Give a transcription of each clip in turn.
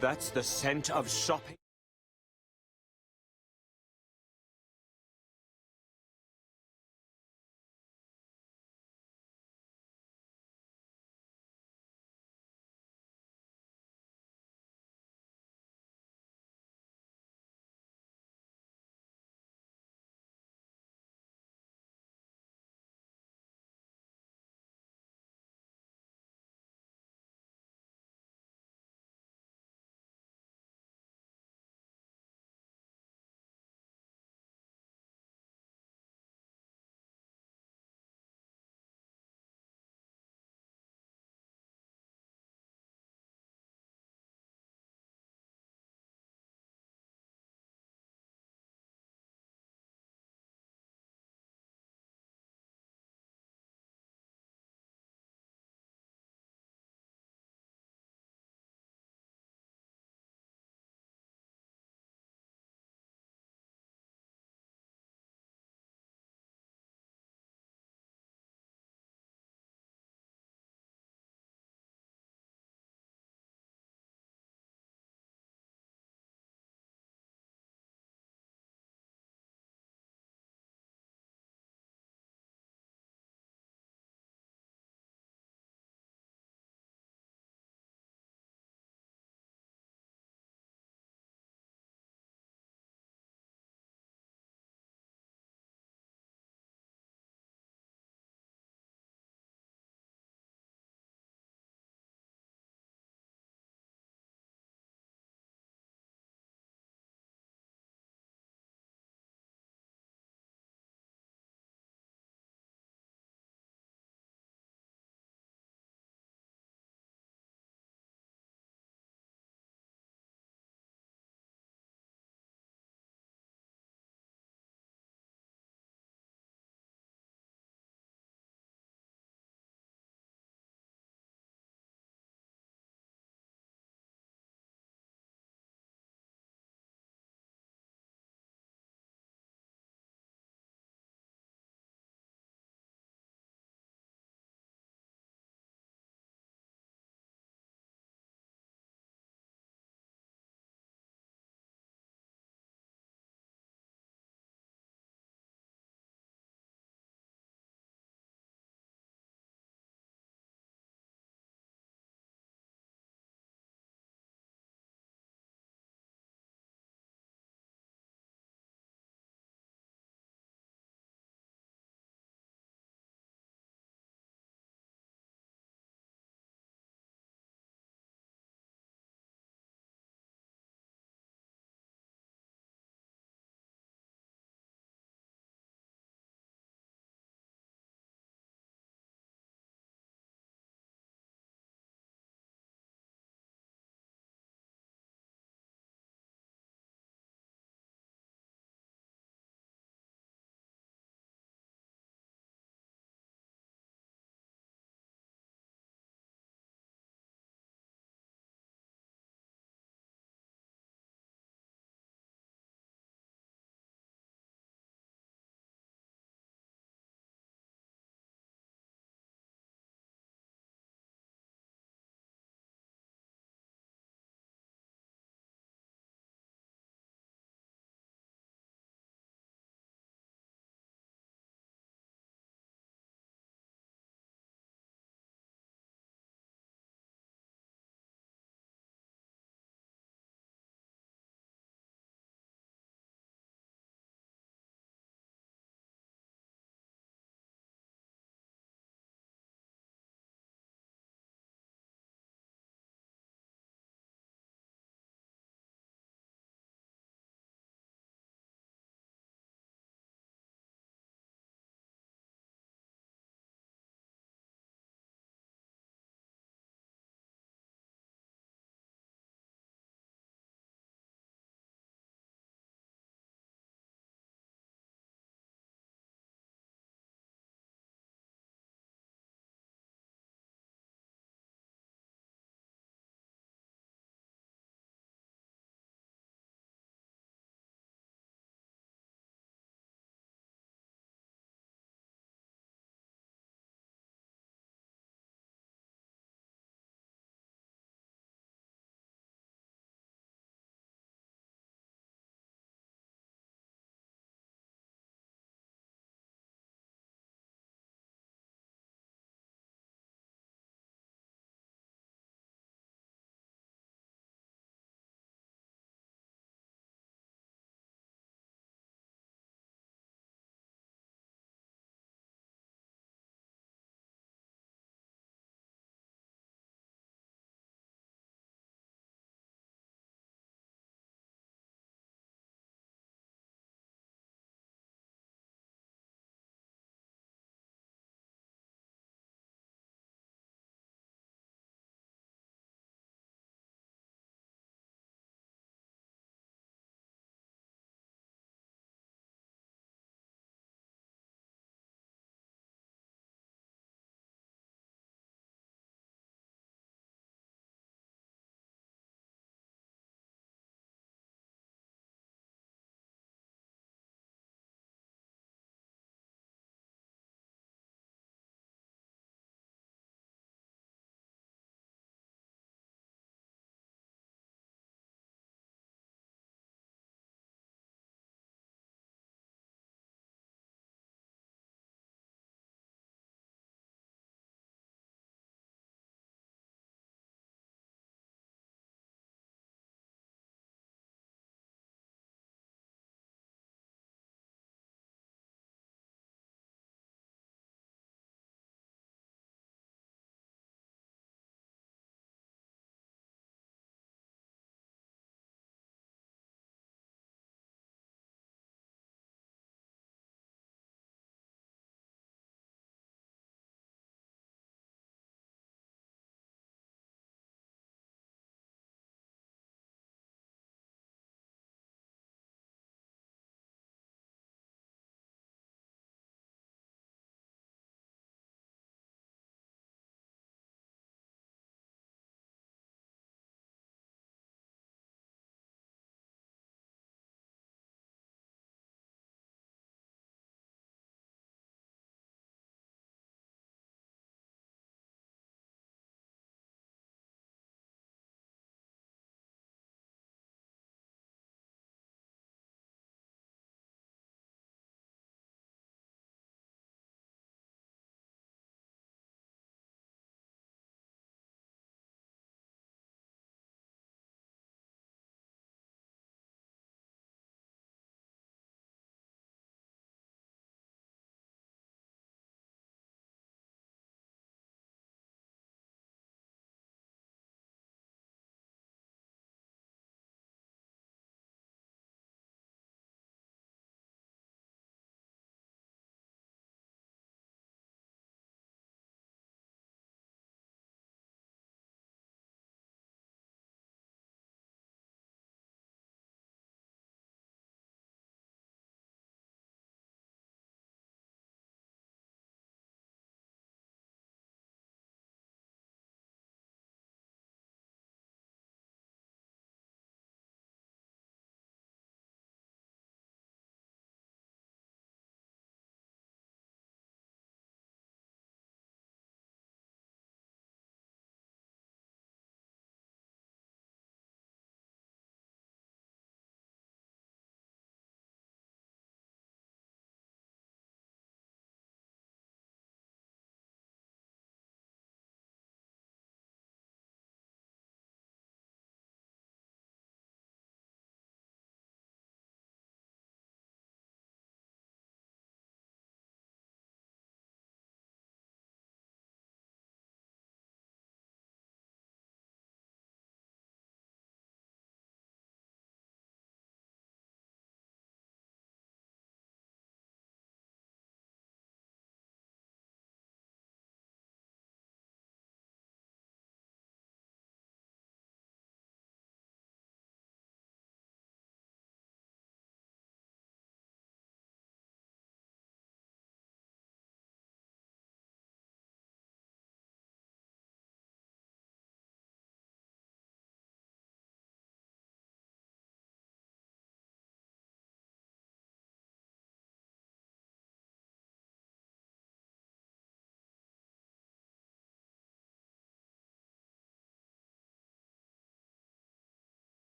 That's the scent of shopping.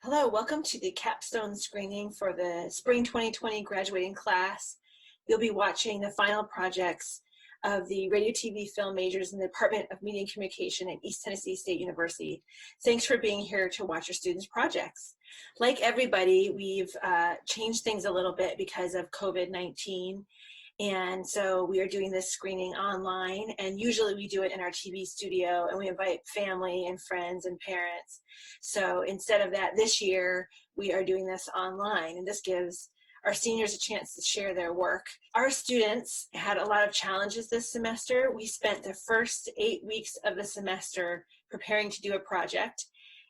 Hello, welcome to the Capstone screening for the Spring 2020 graduating class. You'll be watching the final projects of the radio, TV, film majors in the Department of Media and Communication at East Tennessee State University. Thanks for being here to watch your students' projects. Like everybody, we've changed things a little bit because of COVID-19. And so we are doing this screening online, and usually we do it in our TV studio, and we invite family and friends and parents. So instead of that, this year we are doing this online, and this gives our seniors a chance to share their work. Our students had a lot of challenges this semester. We spent the first 8 weeks of the semester preparing to do a project,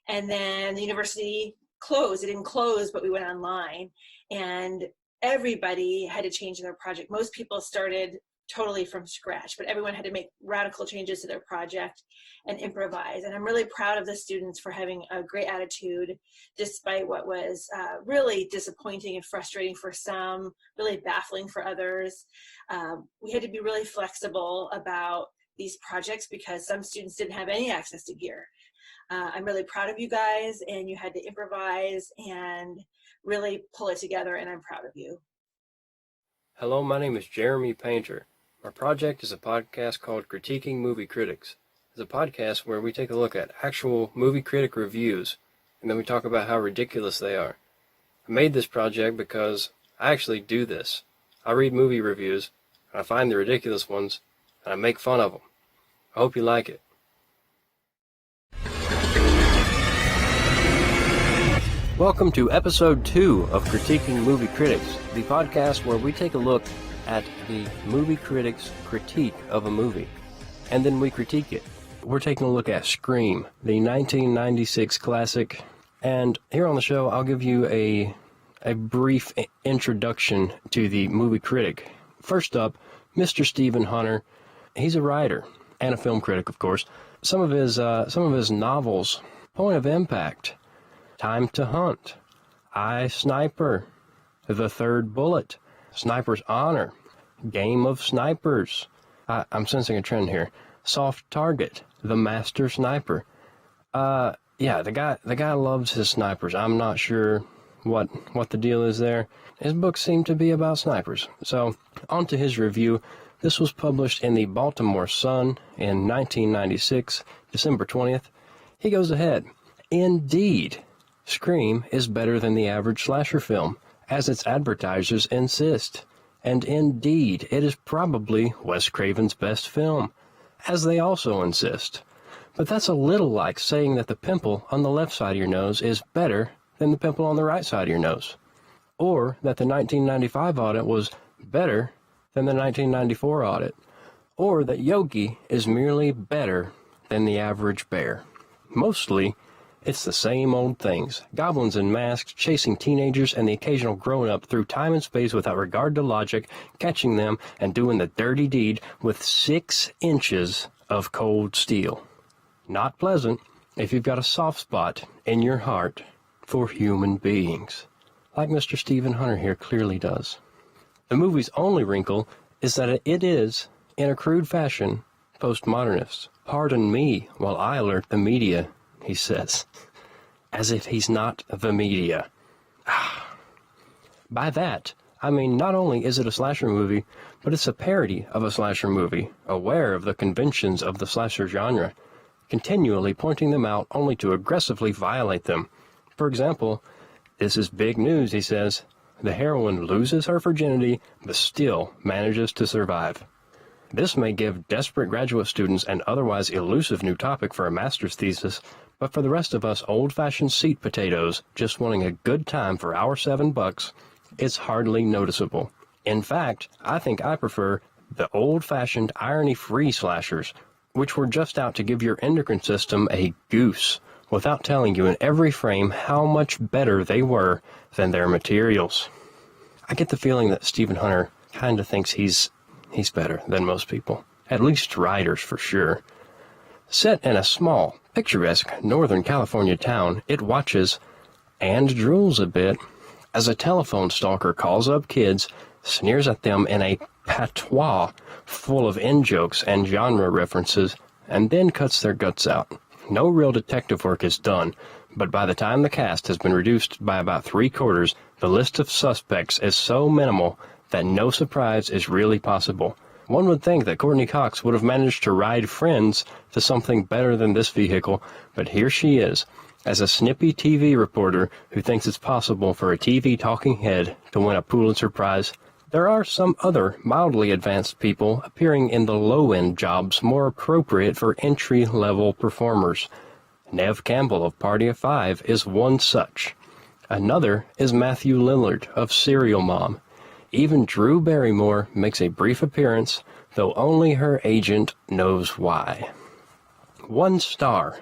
and then the university closed. It didn't close, but we went online, and everybody had to change their project. Most people started totally from scratch, but everyone had to make radical changes to their project and improvise. And I'm really proud of the students for having a great attitude, despite what was really disappointing and frustrating for some, really baffling for others. We had to be really flexible about these projects because some students didn't have any access to gear. I'm really proud of you guys, and you had to improvise and really pull it together, and I'm proud of you. Hello, my name is Jeremy Painter. Our project is a podcast called Critiquing Movie Critics. It's a podcast where we take a look at actual movie critic reviews, and then we talk about how ridiculous they are. I made this project because I actually do this. I read movie reviews, and I find the ridiculous ones, and I make fun of them. I hope you like it. Welcome to episode 2 of Critiquing Movie Critics, the podcast where we take a look at the movie critic's critique of a movie, and then we critique it. We're taking a look at Scream, the 1996 classic, and here on the show I'll give you a brief introduction to the movie critic. First up, Mr. Stephen Hunter. He's a writer and a film critic, of course. Some of his novels: Point of Impact, Time to Hunt, I, Sniper, The Third Bullet, Sniper's Honor, Game of Snipers, I'm sensing a trend here, Soft Target, The Master Sniper. The guy loves his snipers. I'm not sure what the deal is there. His books seem to be about snipers. So, on to his review. This was published in the Baltimore Sun in 1996, December 20th. He goes ahead. Indeed, Scream is better than the average slasher film, as its advertisers insist. And indeed, it is probably Wes Craven's best film, as they also insist. But that's a little like saying that the pimple on the left side of your nose is better than the pimple on the right side of your nose. Or that the 1995 audit was better than the 1994 audit. Or that Yogi is merely better than the average bear. Mostly, it's the same old things. Goblins in masks, chasing teenagers and the occasional grown-up through time and space without regard to logic, catching them and doing the dirty deed with 6 inches of cold steel. Not pleasant if you've got a soft spot in your heart for human beings, like Mr. Stephen Hunter here clearly does. The movie's only wrinkle is that it is, in a crude fashion, postmodernist. Pardon me while I alert the media, he says, as if he's not the media. By that, I mean not only is it a slasher movie, but it's a parody of a slasher movie, aware of the conventions of the slasher genre, continually pointing them out only to aggressively violate them. For example, this is big news, he says. The heroine loses her virginity, but still manages to survive. This may give desperate graduate students an otherwise elusive new topic for a master's thesis, but for the rest of us old-fashioned seat potatoes just wanting a good time for our $7, it's hardly noticeable. In fact, I think I prefer the old-fashioned irony-free slashers, which were just out to give your endocrine system a goose, without telling you in every frame how much better they were than their materials. I get the feeling that Stephen Hunter kind of thinks he's better than most people, at least writers for sure. Set in a small, picturesque Northern California town, it watches and drools a bit as a telephone stalker calls up kids, sneers at them in a patois full of in-jokes and genre references, and then cuts their guts out. No real detective work is done, but by the time the cast has been reduced by about 3/4, the list of suspects is so minimal that no surprise is really possible. One would think that Courtney Cox would have managed to ride Friends to something better than this vehicle, but here she is, as a snippy TV reporter who thinks it's possible for a TV talking head to win a Pulitzer Prize. There are some other mildly advanced people appearing in the low-end jobs more appropriate for entry-level performers. Nev Campbell of Party of Five is one such. Another is Matthew Lillard of Serial Mom. Even Drew Barrymore makes a brief appearance, though only her agent knows why. 1 star.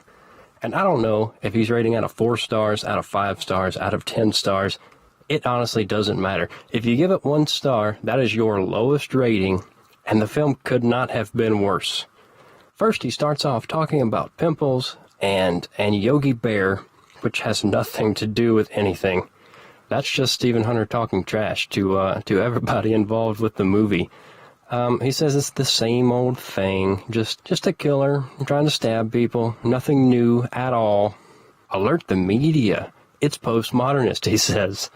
And I don't know if he's rating out of 4 stars, out of 5 stars, out of 10 stars. It honestly doesn't matter. If you give it 1 star, that is your lowest rating, and the film could not have been worse. First, he starts off talking about pimples and Yogi Bear, which has nothing to do with anything. That's just Stephen Hunter talking trash to everybody involved with the movie. He says it's the same old thing, just a killer trying to stab people, nothing new at all. Alert the media. It's postmodernist, he says.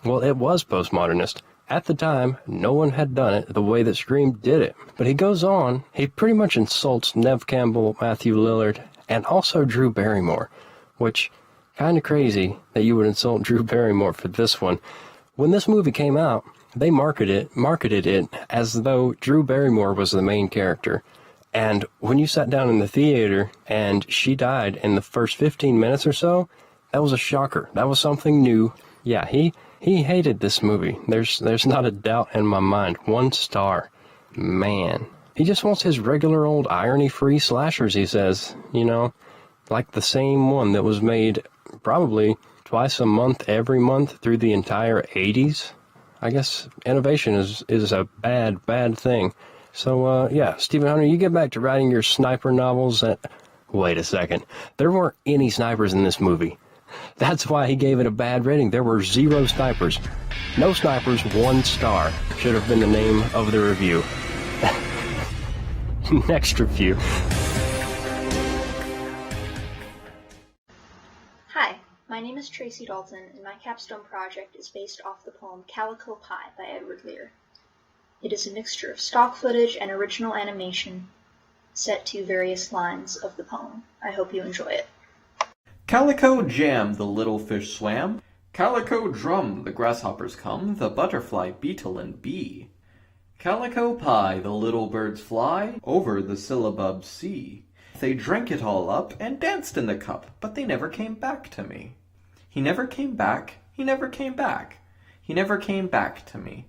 Well, it was postmodernist. At the time, no one had done it the way that Scream did it. But he goes on, he pretty much insults Nev Campbell, Matthew Lillard, and also Drew Barrymore, which, kind of crazy that you would insult Drew Barrymore for this one. When this movie came out, they marketed it as though Drew Barrymore was the main character. And when you sat down in the theater and she died in the first 15 minutes or so, that was a shocker. That was something new. Yeah, he hated this movie. There's not a doubt in my mind. 1 star. Man. He just wants his regular old irony-free slashers, he says. You know, like the same one that was made probably twice a month, every month through the entire 80s. I guess innovation is a bad thing. So, yeah, Stephen Hunter, you get back to writing your sniper novels. Wait a second. There weren't any snipers in this movie. That's why he gave it a bad rating. There were 0 snipers. No snipers, 1 star. Should have been the name of the review. Next review. Hi, my name is Tracy Dalton, and my capstone project is based off the poem Calico Pie by Edward Lear. It is a mixture of stock footage and original animation set to various lines of the poem. I hope you enjoy it. Calico jam, the little fish swam. Calico drum, the grasshoppers come, the butterfly, beetle, and bee. Calico pie, the little birds fly, over the syllabub sea. They drank it all up and danced in the cup, but they never came back to me. He never came back, he never came back, he never came back to me.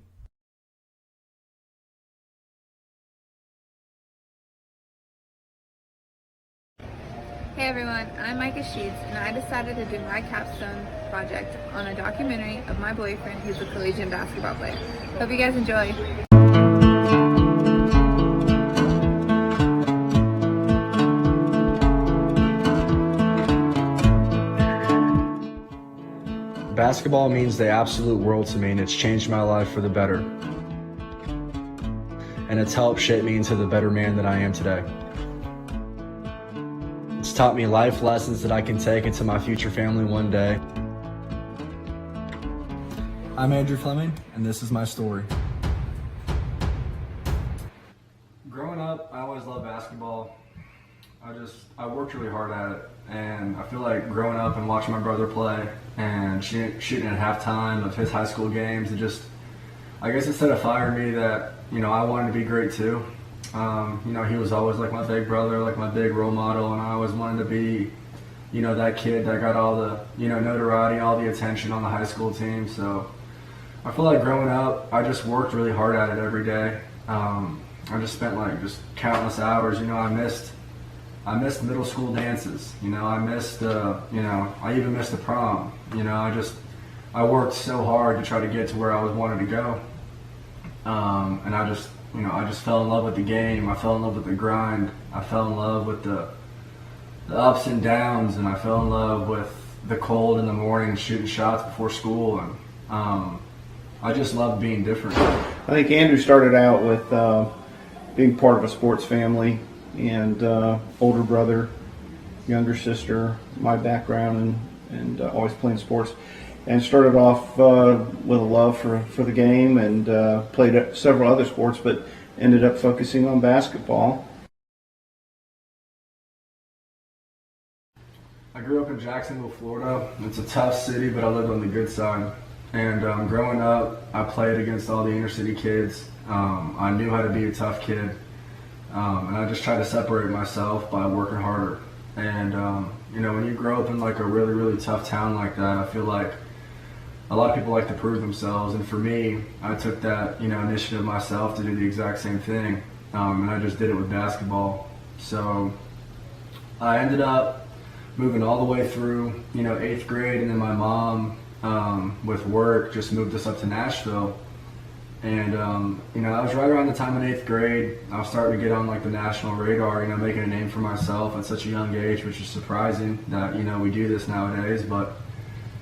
Hey everyone, I'm Micah Sheets, and I decided to do my capstone project on a documentary of my boyfriend who's a collegiate basketball player. Hope you guys enjoy. Basketball means the absolute world to me, and it's changed my life for the better. And it's helped shape me into the better man that I am today. It's taught me life lessons that I can take into my future family one day. I'm Andrew Fleming, and this is my story. Growing up, I always loved basketball. I worked really hard at it, and I feel like growing up and watching my brother play and shooting at halftime of his high school games, I guess it set a fire in me that, I wanted to be great too. He was always like my big brother, like my big role model, and I always wanted to be, that kid that got all the, notoriety, all the attention on the high school team. So I feel like growing up, I just worked really hard at it every day. I just spent just countless hours. I missed middle school dances. I missed, I even missed the prom. I worked so hard to try to get to where I wanted to go. And I just fell in love with the game. I fell in love with the grind. I fell in love with the ups and downs, and I fell in love with the cold in the morning, shooting shots before school, and I just loved being different. I think Andrew started out with being part of a sports family and older brother, younger sister, my background, and always playing sports. And started off with a love for the game, and played several other sports, but ended up focusing on basketball. I grew up in Jacksonville, Florida. It's a tough city, but I lived on the good side. And growing up, I played against all the inner city kids. I knew how to be a tough kid. And I just tried to separate myself by working harder. And, when you grow up in like a really, really tough town like that, I feel like a lot of people like to prove themselves. And for me, I took that, initiative myself to do the exact same thing. And I just did it with basketball. So I ended up moving all the way through, 8th grade, and then my mom, with work, just moved us up to Nashville. And, I was right around the time in 8th grade. I was starting to get on like the national radar, making a name for myself at such a young age, which is surprising that, we do this nowadays. But,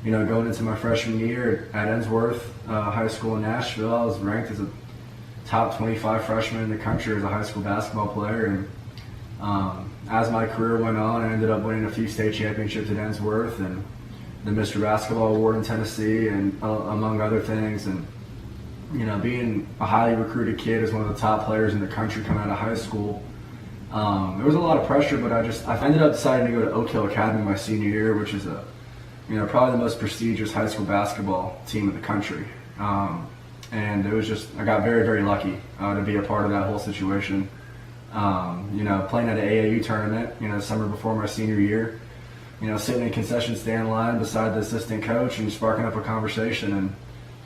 going into my freshman year at Ensworth High School in Nashville, I was ranked as a top 25 freshman in the country as a high school basketball player. And as my career went on, I ended up winning a few state championships at Ensworth and the Mr. Basketball Award in Tennessee, and among other things. And being a highly recruited kid as one of the top players in the country coming out of high school, there was a lot of pressure. But I ended up deciding to go to Oak Hill Academy my senior year, which is probably the most prestigious high school basketball team in the country. And it was I got very, very lucky to be a part of that whole situation. Playing at an AAU tournament, the summer before my senior year, sitting in a concession stand line beside the assistant coach and sparking up a conversation.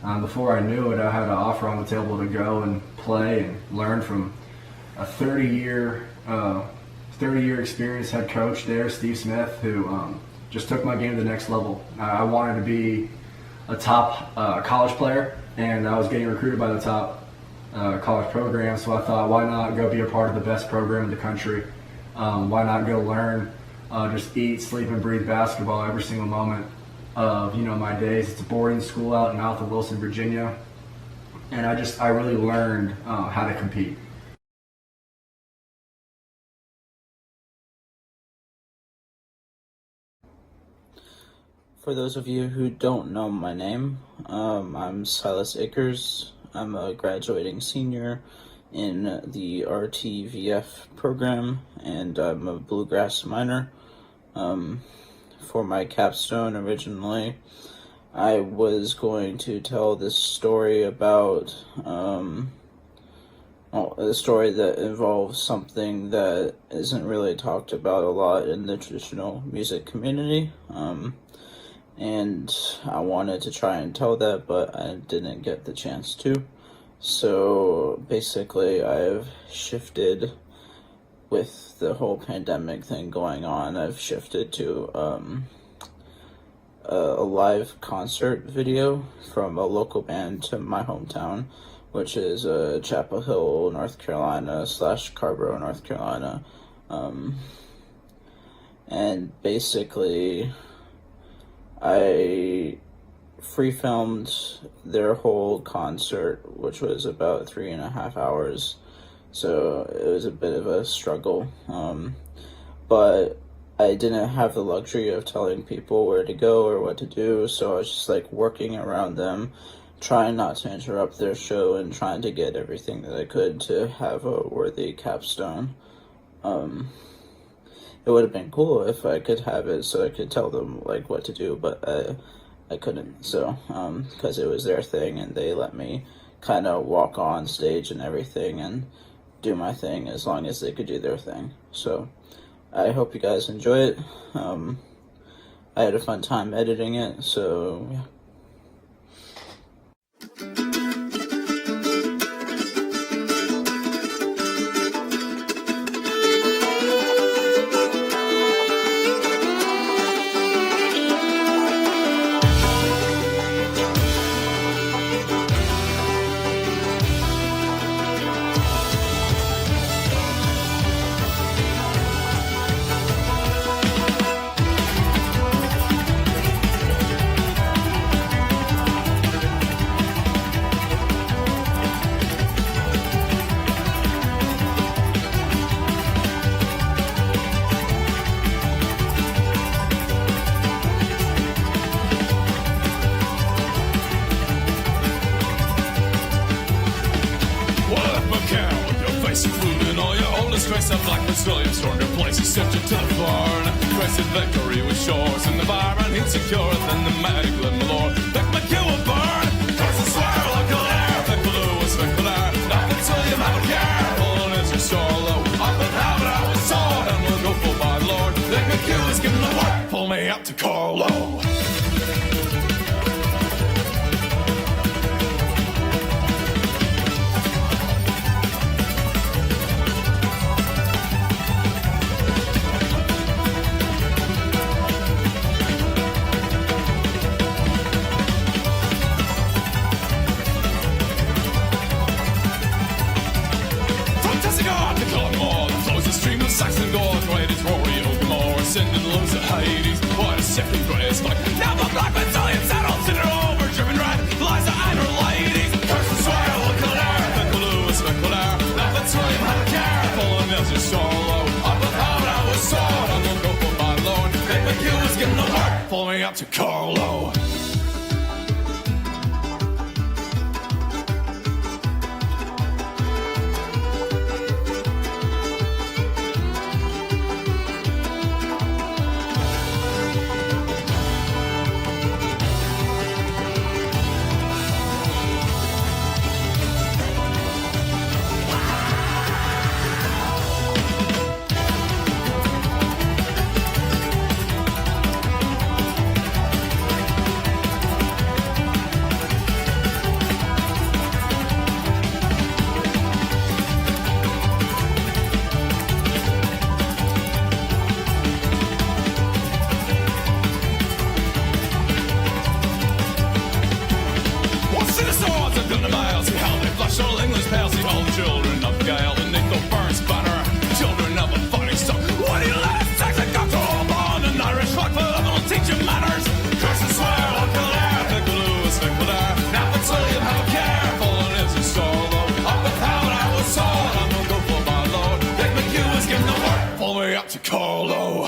And before I knew it, I had an offer on the table to go and play and learn from a 30-year experienced head coach there, Steve Smith, who just took my game to the next level. I wanted to be a top college player, and I was getting recruited by the top college program, so I thought, why not go be a part of the best program in the country? Why not go learn, just eat, sleep, and breathe basketball every single moment of my days. It's a boarding school out in South of Wilson, Virginia, and I really learned how to compete. For those of you who don't know my name, I'm Silas Akers. I'm a graduating senior in the RTVF program, and I'm a bluegrass minor. For my capstone originally, I was going to tell this story about a story that involves something that isn't really talked about a lot in the traditional music community. And I wanted to try and tell that, but I didn't get the chance to. So basically, I've shifted with the whole pandemic thing going on. I've shifted to a live concert video from a local band to my hometown, which is Chapel Hill, North Carolina / Carborough, North Carolina. And basically, I free-filmed their whole concert, which was about 3.5 hours, so it was a bit of a struggle, but I didn't have the luxury of telling people where to go or what to do, so I was just like working around them, trying not to interrupt their show and trying to get everything that I could to have a worthy capstone. It would have been cool if I could have it so I could tell them like what to do, but I couldn't. So because it was their thing and they let me kind of walk on stage and everything and do my thing as long as they could do their thing. So I hope you guys enjoy it. I had a fun time editing it, so yeah. Williams stormed her place, he stepped into the barn. Crested victory was shores in the environment, he'd secure than the mag lit malore. Pick McHugh will burn, curse and swear, look at there. Pick Blue was pick there, not until you have a care. Pulling as your solo, up and have it, I was sold, and we'll go full by Lord. Pick McHugh is giving the work, pull me up to Carlo. Saxon gold, right as Rory Ogmore, ascending lows of Hades. What a second grace, like now the black battalion settles in her over, driven right, Liza and her ladies. Curse and swear, look at her, Fickle Lewis, Fickle there. Now that's William had a care, pulling as your solo. Up with how I was sword, I'm gonna go for my lord. Pick McHugh was getting the work, pull me up to Carlo. Carlo.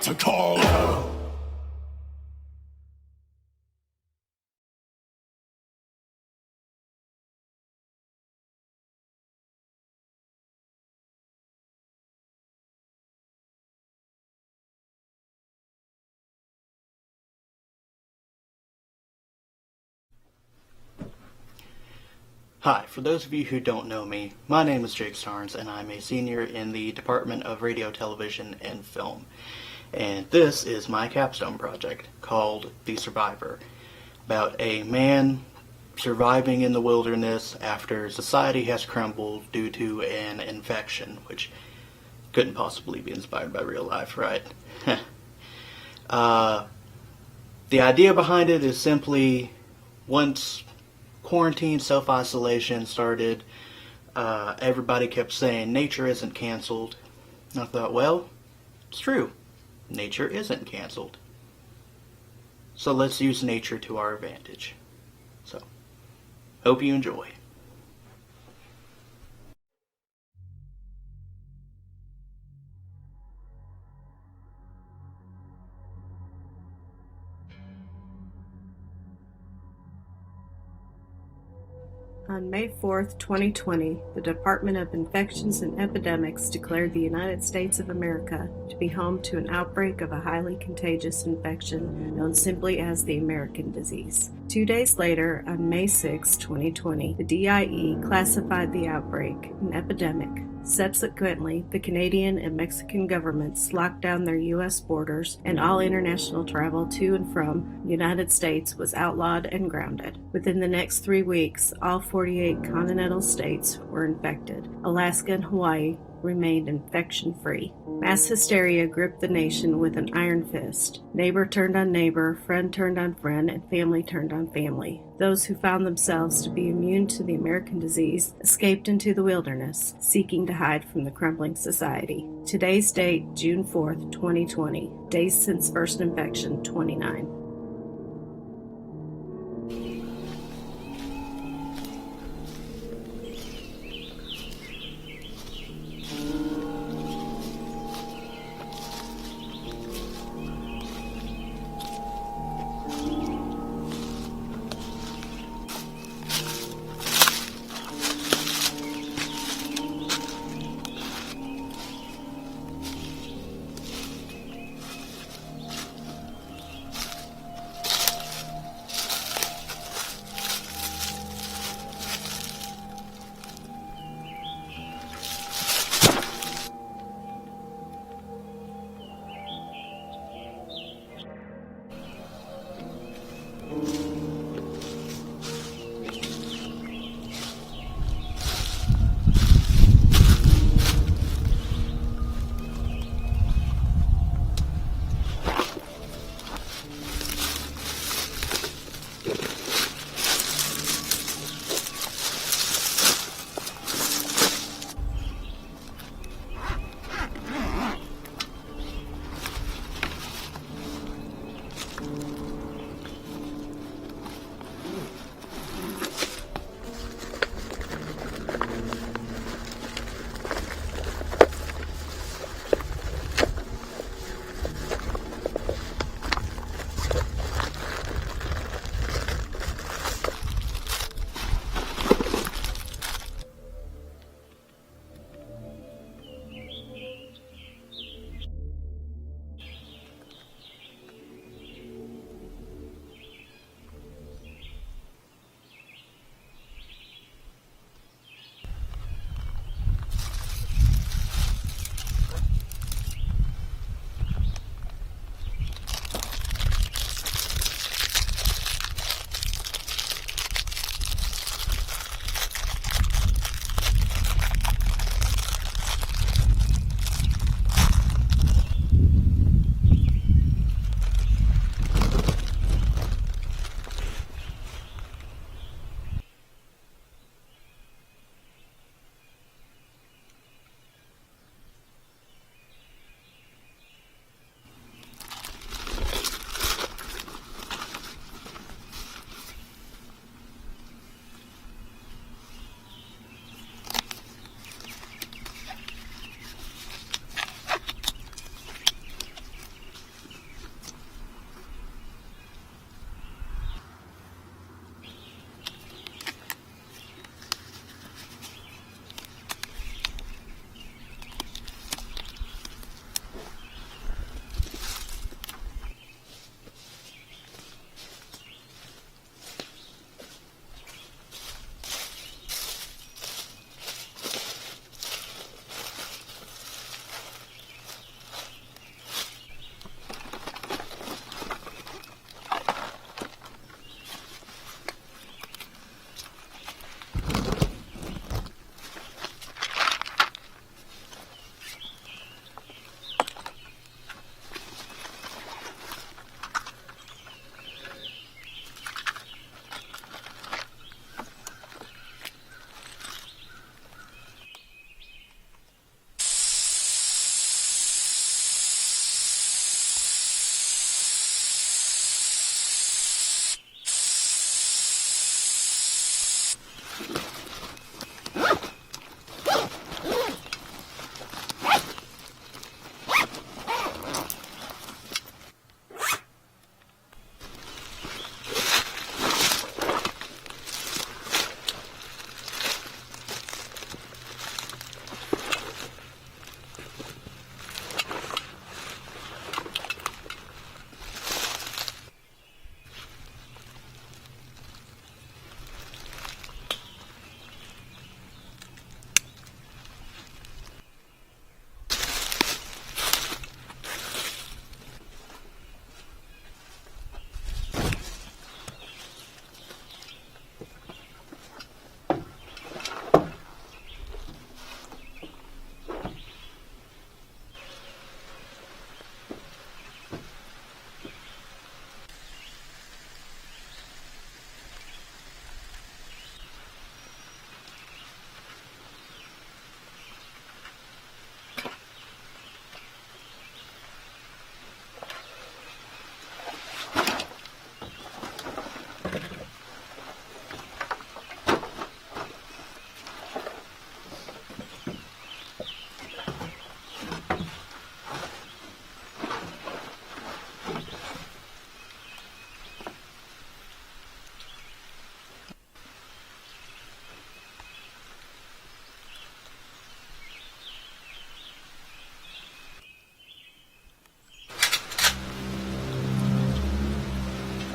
To Carlo. Hi, for those of you who don't know me, my name is Jake Starnes and I'm a senior in the Department of Radio, Television, and Film. And this is my capstone project called The Survivor, about a man surviving in the wilderness after society has crumbled due to an infection, which couldn't possibly be inspired by real life, right? The idea behind it is simply, once quarantine, self-isolation started, everybody kept saying nature isn't canceled. And I thought, well, it's true. Nature isn't canceled. So let's use nature to our advantage. So, hope you enjoy. On May 4th, 2020, the Department of Infections and Epidemics declared the United States of America to be home to an outbreak of a highly contagious infection known simply as the American disease. 2 days later, on May 6, 2020, the DIE classified the outbreak an epidemic. Subsequently, the Canadian and Mexican governments locked down their U.S. borders, and all international travel to and from the United States was outlawed and grounded. Within the next 3 weeks, all 48 continental states were infected. Alaska and Hawaii remained infection-free. Mass hysteria gripped the nation with an iron fist. Neighbor turned on neighbor, friend turned on friend, and family turned on family. Those who found themselves to be immune to the American disease escaped into the wilderness, seeking to hide from the crumbling society. Today's date, June 4th, 2020. Days since first infection, 29.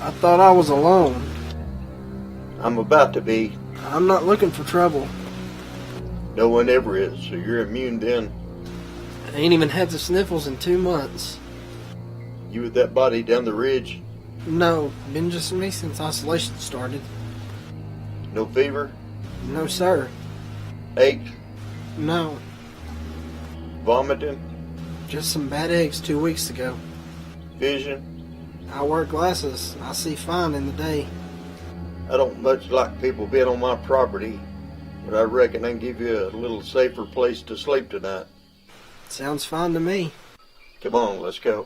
I thought I was alone. I'm about to be. I'm not looking for trouble. No one ever is, so you're immune then. I ain't even had the sniffles in 2 months. You with that body down the ridge? No, been just me since isolation started. No fever? No, sir. Ache? No. Vomiting? Just some bad eggs 2 weeks ago. Vision? I wear glasses. I see fine in the day. I don't much like people being on my property, but I reckon I can give you a little safer place to sleep tonight. Sounds fine to me. Come on, let's go.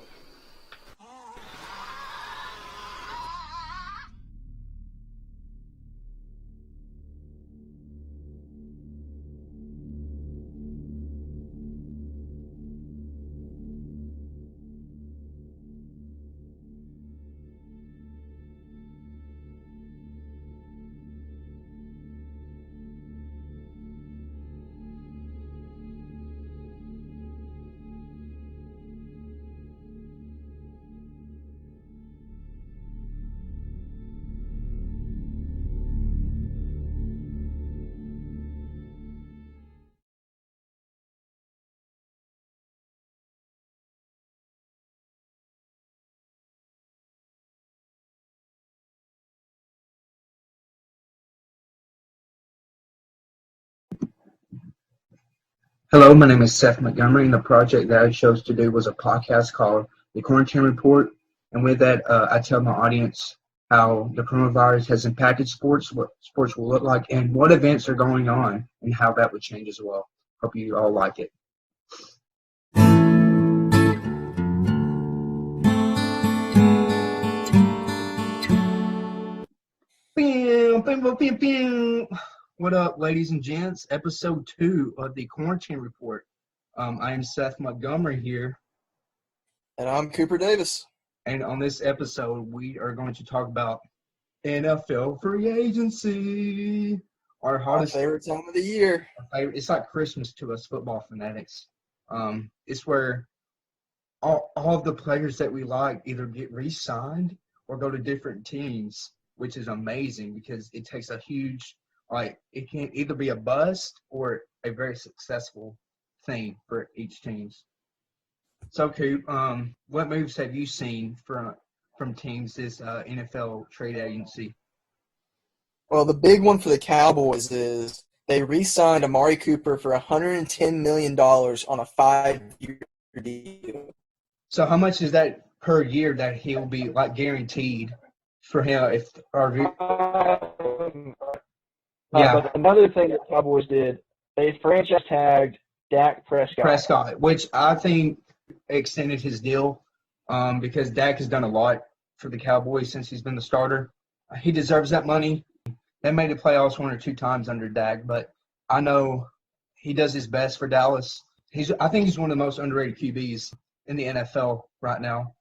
Hello, my name is Seth Montgomery, and the project that I chose to do was a podcast called The Quarantine Report. And with that, I tell my audience how the coronavirus has impacted sports, what sports will look like, and what events are going on, and how that would change as well. Hope you all like it. What up, ladies and gents? Episode 2 of the Quarantine Report. I am Seth Montgomery here. And I'm Cooper Davis. And on this episode, we are going to talk about NFL free agency. Our hottest favorite time of the year. It's like Christmas to us football fanatics. It's where all of the players that we like either get re-signed or go to different teams, which is amazing because it takes a huge, it can either be a bust or a very successful thing for each team. So, Coop, what moves have you seen from teams this NFL trade agency? Well, the big one for the Cowboys is they re-signed Amari Cooper for $110 million on a 5-year deal. So how much is that per year that he'll be guaranteed for him? But another thing that Cowboys did, they franchise tagged Dak Prescott. Which I think extended his deal because Dak has done a lot for the Cowboys since he's been the starter. He deserves that money. They made the playoffs 1 or 2 times under Dak, but I know he does his best for Dallas. I think he's one of the most underrated QBs in the NFL right now.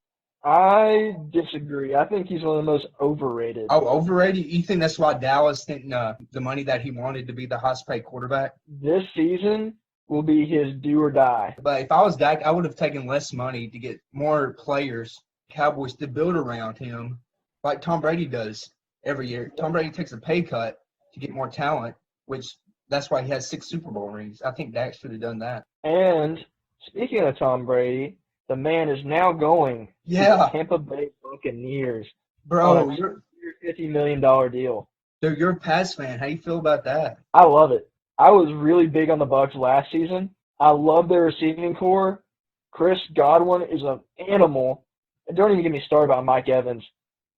I disagree. I think he's one of the most overrated. Oh, overrated? You think that's why Dallas didn't the money that he wanted to be the highest paid quarterback? This season will be his do or die. But if I was Dak, I would have taken less money to get more players, Cowboys, to build around him like Tom Brady does every year. Tom Brady takes a pay cut to get more talent, which that's why he has 6 Super Bowl rings. I think Dak should have done that. And speaking of Tom Brady, the man is now going to the Tampa Bay Buccaneers. Bro, you're $50 million deal. Dude, you're a Pats fan. How do you feel about that? I love it. I was really big on the Bucs last season. I love their receiving core. Chris Godwin is an animal. And don't even get me started about Mike Evans.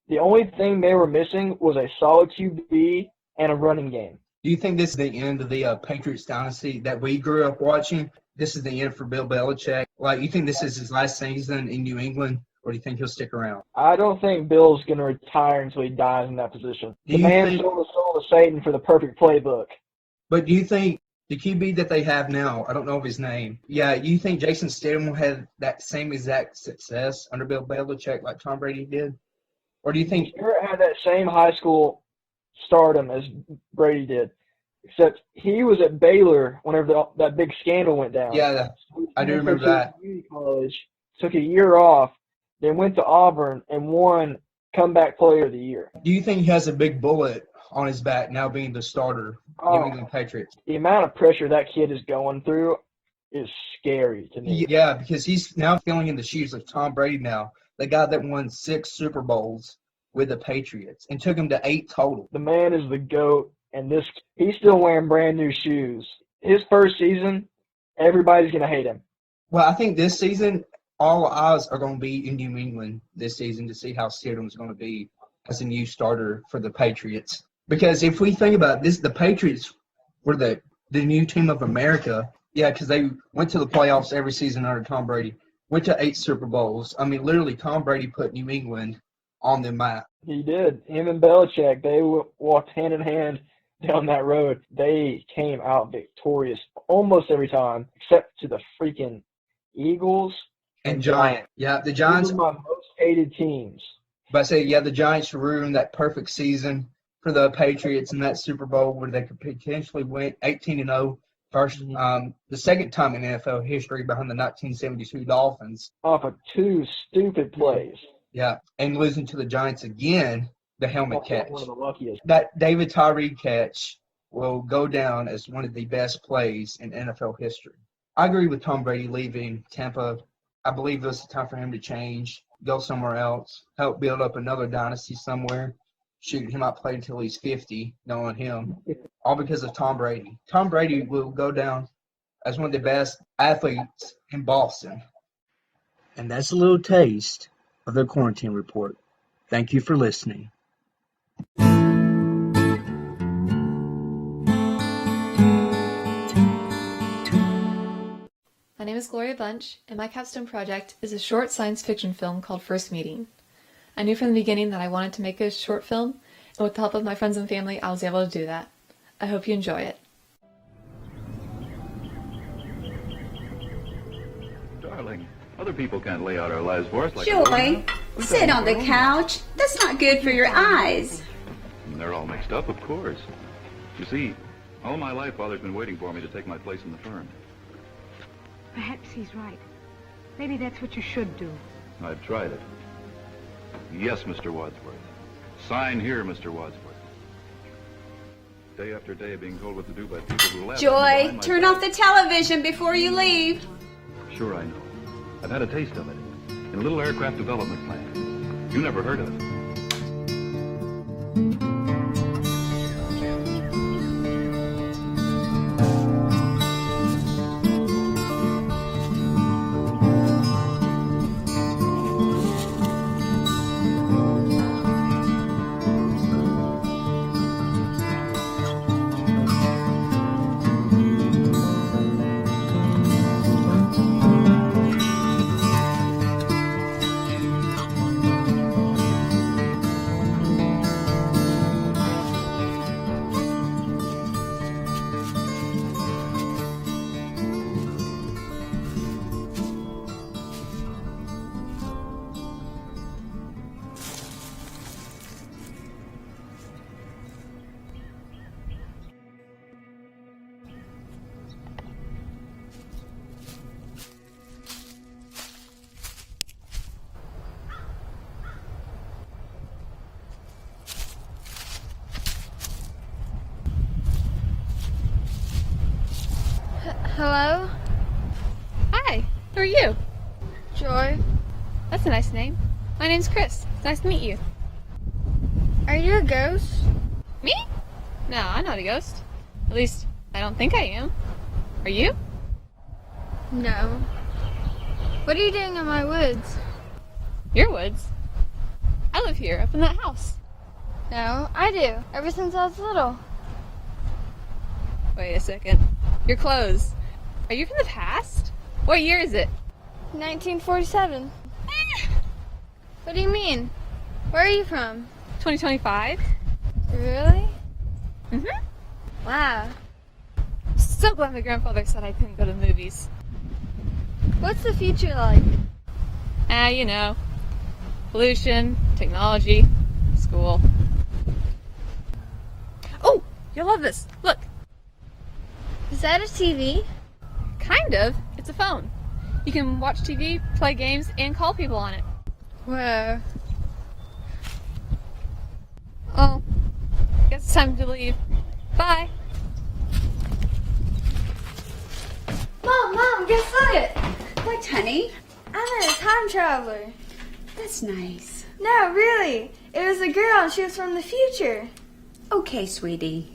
The only thing they were missing was a solid QB and a running game. Do you think this is the end of the Patriots dynasty that we grew up watching? This is the end for Bill Belichick? You think this is his last season in New England, or do you think he'll stick around? I don't think Bill's going to retire until he dies in that position. The man sold the soul to Satan for the perfect playbook. But do you think the QB that they have now, I don't know of his name, you think Jason Statham will have that same exact success under Bill Belichick like Tom Brady did? Or do you think he had that same high school stardom as Brady did? Except he was at Baylor whenever that big scandal went down. Yeah, I do remember that. Community college, took a year off, then went to Auburn and won comeback player of the year. Do you think he has a big bullet on his back now being the starter, New England Patriots? The amount of pressure that kid is going through is scary to me. Yeah, because he's now filling in the shoes of Tom Brady now, the guy that won 6 Super Bowls with the Patriots and took him to 8 total. The man is the GOAT, and he's still wearing brand new shoes. His first season, everybody's going to hate him. Well, I think this season, all eyes are going to be in New England this season to see how Stidham's going to be as a new starter for the Patriots. Because if we think about this, the Patriots were the new team of America. Yeah, because they went to the playoffs every season under Tom Brady, went to 8 Super Bowls. I mean, literally, Tom Brady put New England on the map. He did. Him and Belichick, they walked hand in hand down that road. They came out victorious almost every time, except to the freaking Eagles and Giants. Yeah, the Giants are my most hated teams. But I say, yeah, the Giants ruined that perfect season for the Patriots in that Super Bowl where they could potentially win 18-0. First, the second time in NFL history behind the 1972 Dolphins. Off of 2 stupid plays. Yeah, and losing to the Giants again, the helmet catch. One of the luckiest. That David Tyree catch will go down as one of the best plays in NFL history. I agree with Tom Brady leaving Tampa. I believe this is time for him to change, go somewhere else, help build up another dynasty somewhere. Shoot, he might play until he's 50, knowing him. All because of Tom Brady. Tom Brady will go down as one of the best athletes in Boston. And that's a little taste of the Quarantine Report. Thank you for listening. My name is Gloria Bunch, and my capstone project is a short science fiction film called First Meeting. I knew from the beginning that I wanted to make a short film, and with the help of my friends and family, I was able to do that. I hope you enjoy it. Darling, other people can't lay out our lives for us like Joy, sit on the couch. That's not good for your eyes. They're all mixed up, of course. You see, all my life, Father's been waiting for me to take my place in the firm. Perhaps he's right. Maybe that's what you should do. I've tried it. Yes, Mr. Wadsworth. Sign here, Mr. Wadsworth. Day after day being told what to do by people who laugh. Joy, turn off the television before you leave. Sure, I know. I've had a taste of it. In a little aircraft development plant. You never heard of it. Hello? Hi, who are you? Joy. That's a nice name. My name's Chris. It's nice to meet you. Are you a ghost? Me? No, I'm not a ghost. At least, I don't think I am. Are you? No. What are you doing in my woods? Your woods? I live here, up in that house. No, I do. Ever since I was little. Wait a second. Your clothes. Are you from the past? What year is it? 1947. What do you mean? Where are you from? 2025. Really? Mm-hmm. Wow. So glad my grandfather said I couldn't go to the movies. What's the future like? You know. Pollution, technology, school. Oh, you'll love this. Look. Is that a TV? Kind of. It's a phone. You can watch TV, play games, and call people on it. Whoa. It's time to leave. Bye. Mom, guess what? What, honey? I met a time traveler. That's nice. No, really. It was a girl and she was from the future. Okay, sweetie.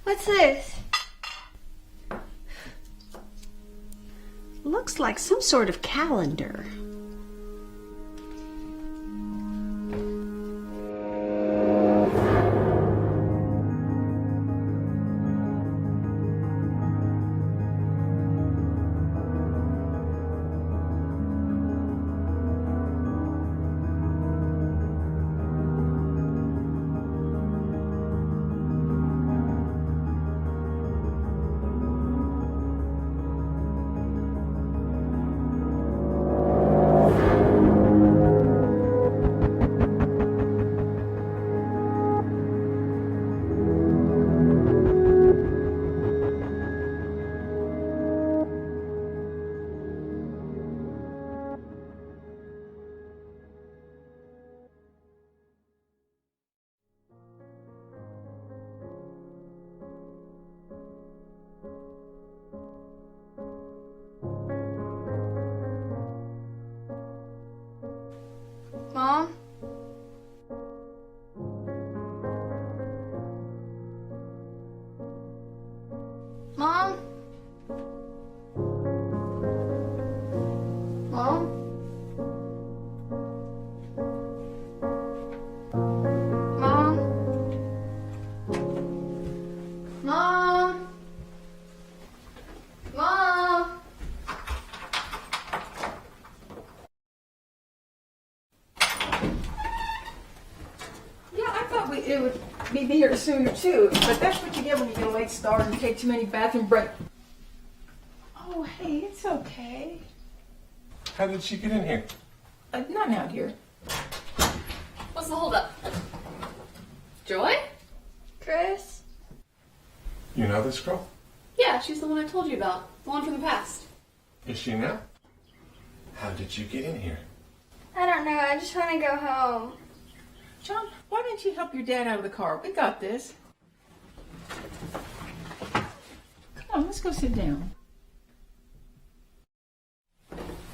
What's this? Looks like some sort of calendar. Mom? Mom? Mom? Mom? Mom? Mom? It would be here sooner too, but that's what you get when you get a late start and take too many bathroom breaks. Oh, hey, it's okay. How did she get in here? Not out here. What's the holdup? Joy? Chris? You know this girl? Yeah, she's the one I told you about. The one from the past. Is she now? How did you get in here? I don't know. I just want to go home. John, why didn't you help your dad out of the car? We got this. Come on, let's go sit down.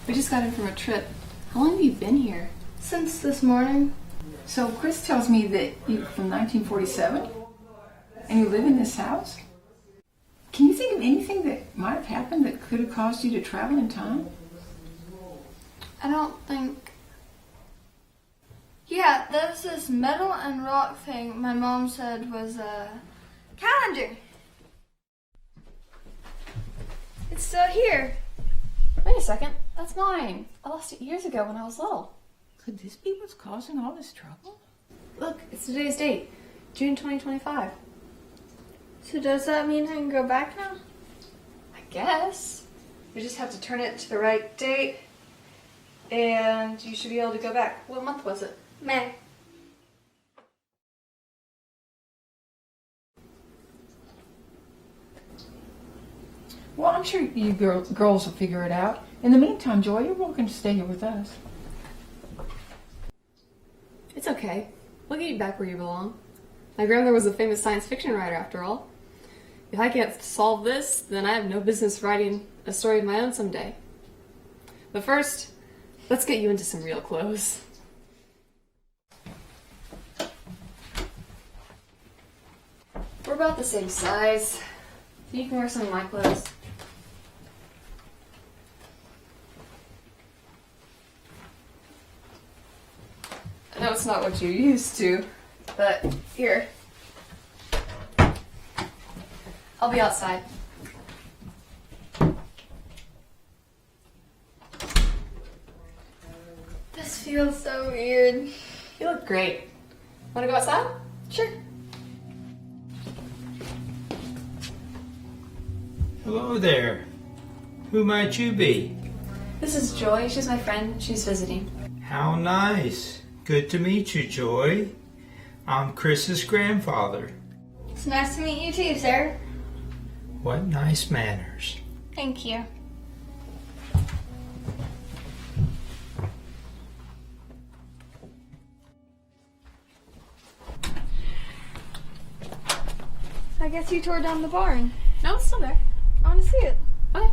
We just got in from a trip. How long have you been here? Since this morning. So Chris tells me that you're from 1947 and you live in this house? Can you think of anything that might have happened that could have caused you to travel in time? I don't think... Yeah, there's this metal and rock thing my mom said was a calendar. It's still here. Wait a second. That's mine. I lost it years ago when I was little. Could this be what's causing all this trouble? Look, it's today's date. June 2025. So does that mean I can go back now? I guess. We just have to turn it to the right date. And you should be able to go back. What month was it? May. Well, I'm sure you girls will figure it out. In the meantime, Joy, you're welcome to stay here with us. It's okay. We'll get you back where you belong. My grandmother was a famous science fiction writer, after all. If I can't solve this, then I have no business writing a story of my own someday. But first, let's get you into some real clothes. We're about the same size, so you can wear some of my clothes. I know it's not what you're used to, but here. I'll be outside. This feels so weird. You look great. Want to go outside? Sure. Hello there. Who might you be? This is Joy. She's my friend. She's visiting. How nice. Good to meet you, Joy. I'm Chris's grandfather. It's nice to meet you too, sir. What nice manners. Thank you. I guess you tore down the barn. No, it's still there. I want to see it. Okay.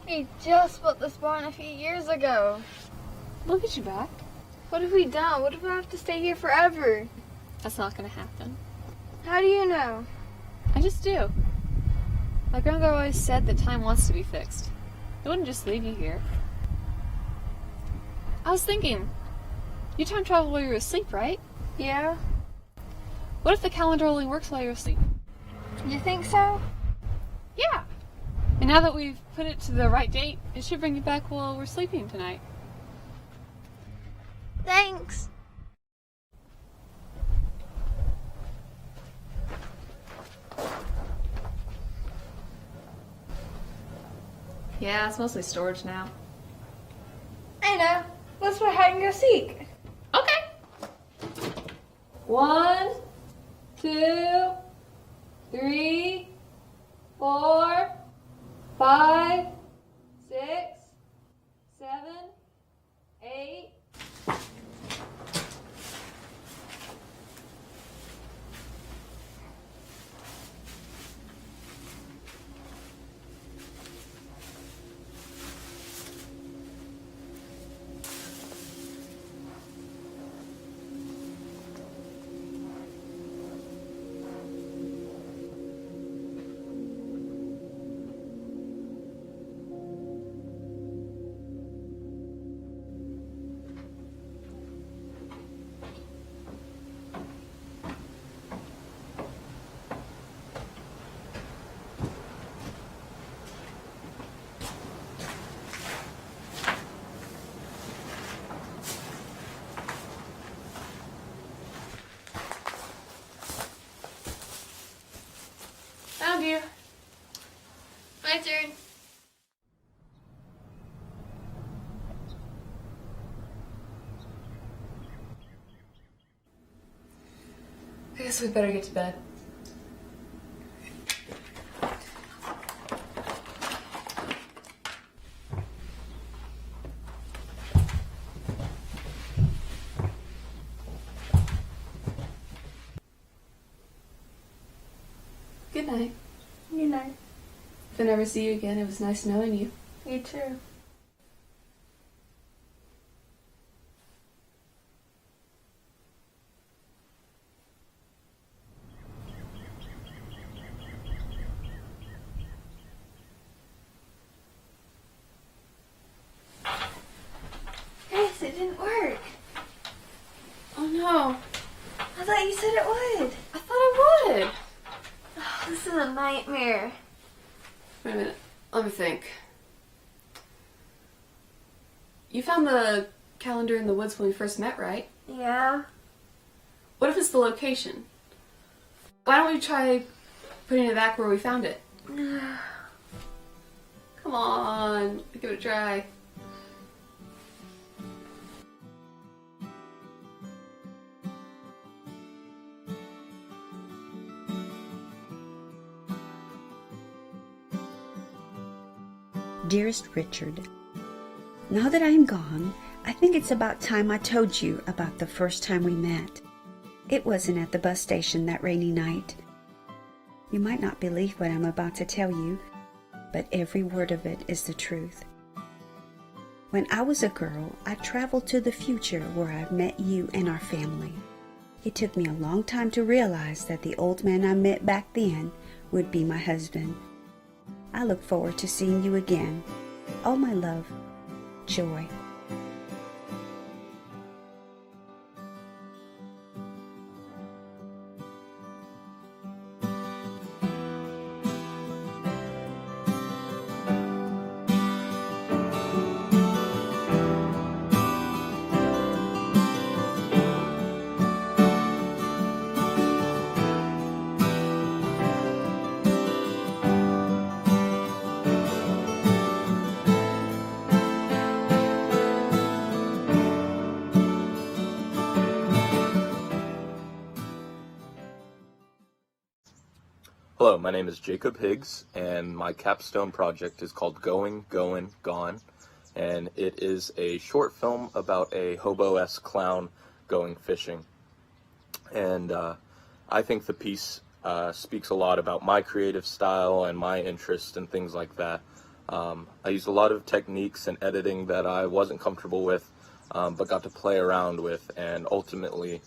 We just built this barn a few years ago. We'll get you back. What have we done? What if I have to stay here forever? That's not gonna happen. How do you know? I just do. My grandmother always said that time wants to be fixed. It wouldn't just leave you here. I was thinking, you time travel while you're asleep, right? Yeah. What if the calendar only works while you're asleep? You think so? Yeah. And now that we've put it to the right date, it should bring you back while we're sleeping tonight. Thanks. Yeah, it's mostly storage now. I know. Let's play hide and go seek. Okay. 1, 2, 3, 4, 5, 6, 7, 8. Found you. My turn. I guess we better get to bed. Good night. Good night. If I never see you again, it was nice knowing you. You too. Chris, it didn't work. Oh no. I thought you said it would. I thought I would. Oh, this is a nightmare. Wait a minute. Let me think. You found the calendar in the woods when we first met, right? Yeah. What if it's the location? Why don't we try putting it back where we found it? Come on. Give it a try. Dearest Richard, now that I am gone, I think it's about time I told you about the first time we met. It wasn't at the bus station that rainy night. You might not believe what I'm about to tell you, but every word of it is the truth. When I was a girl, I traveled to the future where I met you and our family. It took me a long time to realize that the old man I met back then would be my husband. I look forward to seeing you again. All my love, Joy. Hello, my name is Jacob Higgs, and my capstone project is called Going, Goin', Gone, and it is a short film about a hobo-esque clown going fishing. And I think the piece speaks a lot about my creative style and my interest and things like that. I used a lot of techniques and editing that I wasn't comfortable with, but got to play around with, and ultimately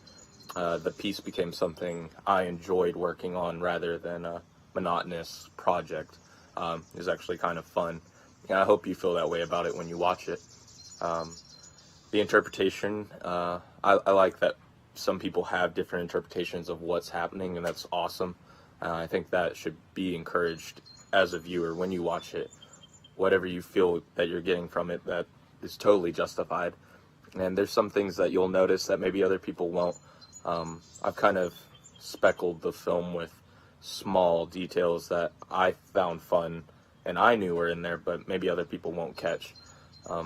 the piece became something I enjoyed working on rather than a monotonous project. It was actually kind of fun, and I hope you feel that way about it when you watch it. The interpretation, I like that some people have different interpretations of what's happening, and that's awesome. I think that should be encouraged as a viewer when you watch it. Whatever you feel that you're getting from it, that is totally justified. And there's some things that you'll notice that maybe other people won't. I've kind of speckled the film with small details that I found fun and I knew were in there, but maybe other people won't catch. I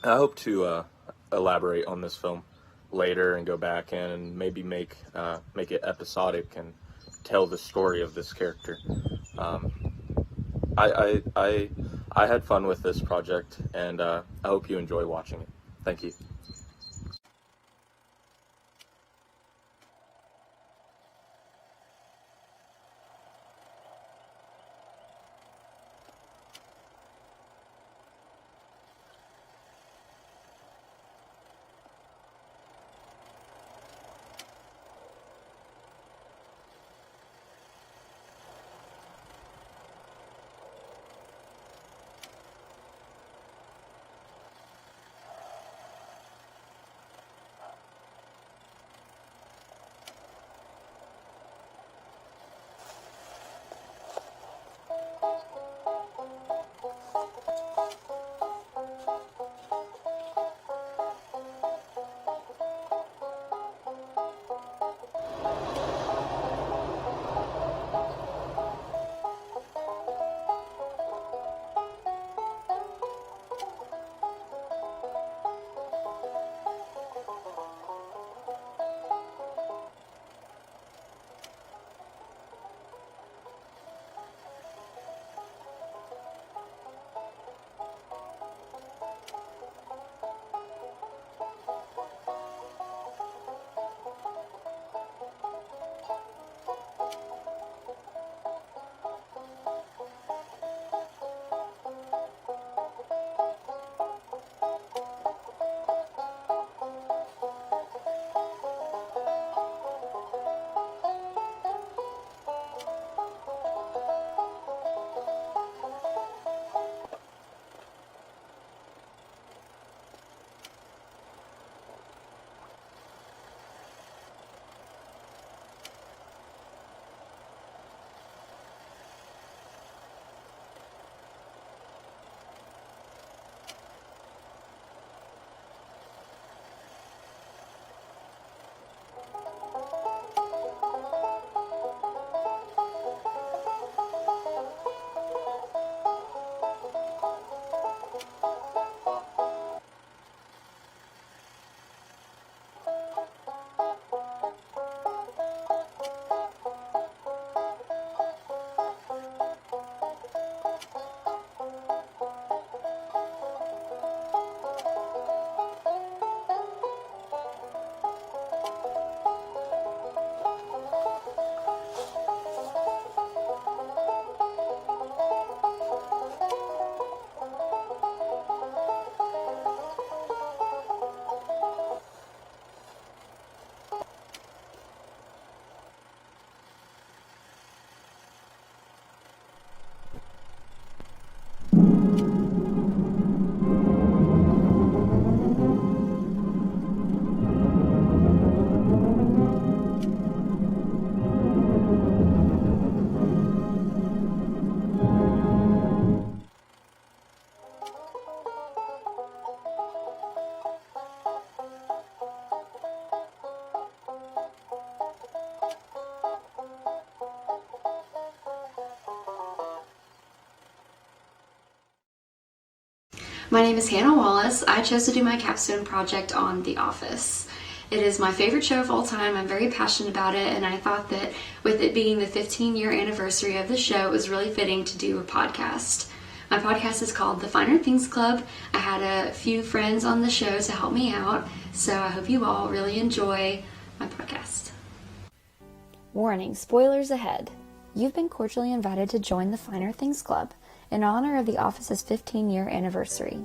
hope to elaborate on this film later and go back and maybe make it episodic and tell the story of this character. I had fun with this project, and I hope you enjoy watching it. Thank you. My name is Hannah Wallace. I chose to do my capstone project on The Office. It is my favorite show of all time. I'm very passionate about it, and I thought that with it being the 15-year anniversary of the show, it was really fitting to do a podcast. My podcast is called The Finer Things Club. I had a few friends on the show to help me out, so I hope you all really enjoy my podcast. Warning, spoilers ahead. You've been cordially invited to join the Finer Things Club in honor of the office's 15-year anniversary.